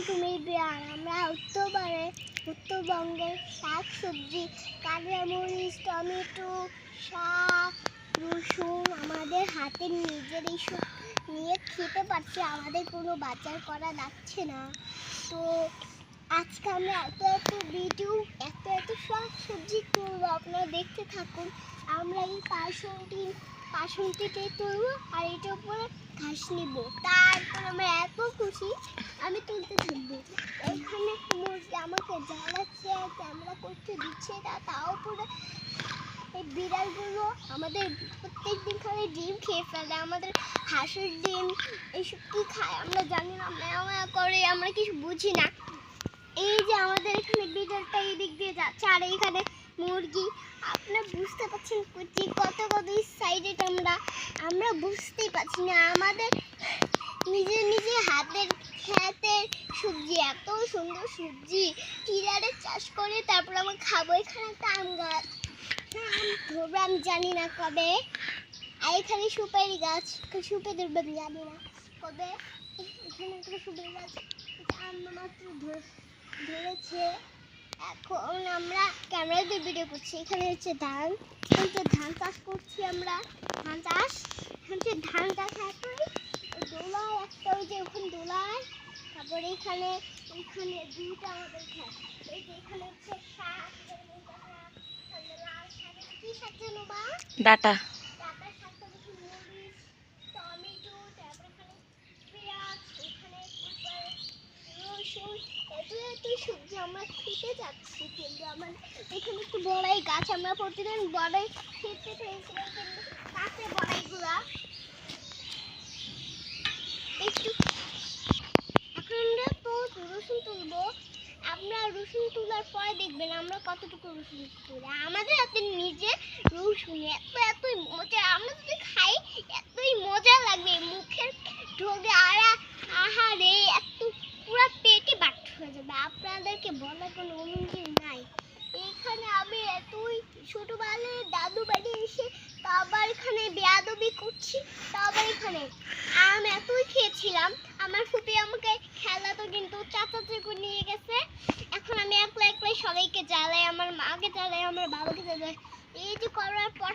আলাইকুম এভরিওয়ান। আমরা উত্তরবঙ্গের শাক সবজি কাঁচামরিচ, টমেটো, শাক, রসুন আমাদের হাতে নিজেরই নিয়ে খেতে পারছি। আমাদের কোনো বাজার করা লাগছে না। তো আজকে আমরা এত ভিডিও এত শাক সবজি করবো, আপনারা দেখতে থাকুন। আমরা এই পাশনটিতে তুলবো আর এটার উপরে ঘাস নিব। তারপর আমরা এত খুশি, আমি তুলতে থাকবো। এখানে মুরগি আমাকে জ্বালাচ্ছে, ক্যামেরা করতে দিচ্ছে না, তাও পুরো এই বিড়ালগুলো আমাদের প্রত্যেকদিন খালি ডিম খেয়ে ফেলে। আমাদের হাঁসের ডিম এইসব কি খায় আমরা জানি না, ম্যাও ম্যাও করে, আমরা কিছু বুঝি না। এই যে আমাদের এখানে বিড়ালটা এই দিক দিয়ে যাচ্ছে আর এখানে মুরগি, আপনারা বুঝতে পারছেন কত সাইডে আমরা বুঝতেই পারছি না। আমাদের নিজে হাতের খেতের সবজি, এত সুন্দর সবজি কিরারে চাষ করে তারপর আমরা খাবো। এখানে একটা আম গাছ, আম ধরবো আমি জানি না কবে। আর এখানে সুপারি গাছ, সুপে ধরবো আমি জানি না কবে। এখানে একটা সুপারি গাছ, আম মাত্র ধরেছে। এখন আমরা ক্যামেরা দিয়ে ভিডিও করছি। এখানে হচ্ছে ধান চাষ করছি আমরা। ধান চাষ দোলায় একটা, ওই যে ওখানে দোলায়। তারপরে এখানে দুইটা আমাদের খেত। এই যে এখানে হচ্ছে শাক, লাল শাক, কি শাক যেন বা ডাটা শাক, মরিচ, টমেটো, তারপরে এখানে পেঁয়াজ, এখানে রসুন, এত সবজি আমরা খেতে যাচ্ছি। কিন্তু আমার এখানে একটু বড়াই গাছ, আমরা প্রতিদিন বড়াই খেতে পেয়েছিলাম। কাছে বড়াইগুলা একটু, এখন আমরা তো রসুন তুলবো। আপনারা রসুন তোলার পরে দেখবেন আমরা কতটুকু রসুন তুলি। আমাদের হাতে নিজে রসুন এতই মজা, আমরা যদি খাই এতই মজা লাগবে মুখের ঢোকে। আর আহারে এত পুরো পেটে বাট হয়ে যাবে। আপনাদেরকে বলার কোনো অনুমতি নাই। এখানে আমি এতই ছোটবেলায় দাদু বাড়ি এসে আবার এখানে বেয়াদবি করছি। তারপর এখানে আম এতই খেয়েছিলাম, আমার ফুপি আমাকে খেলাতো কিন্তু চাচাচি করে নিয়ে গেছে। এখন আমি একলাই সবাইকে জ্বালাই, আমার মাকে জ্বালাই, আমার বাবাকে জ্বালাই। এই যে করার পর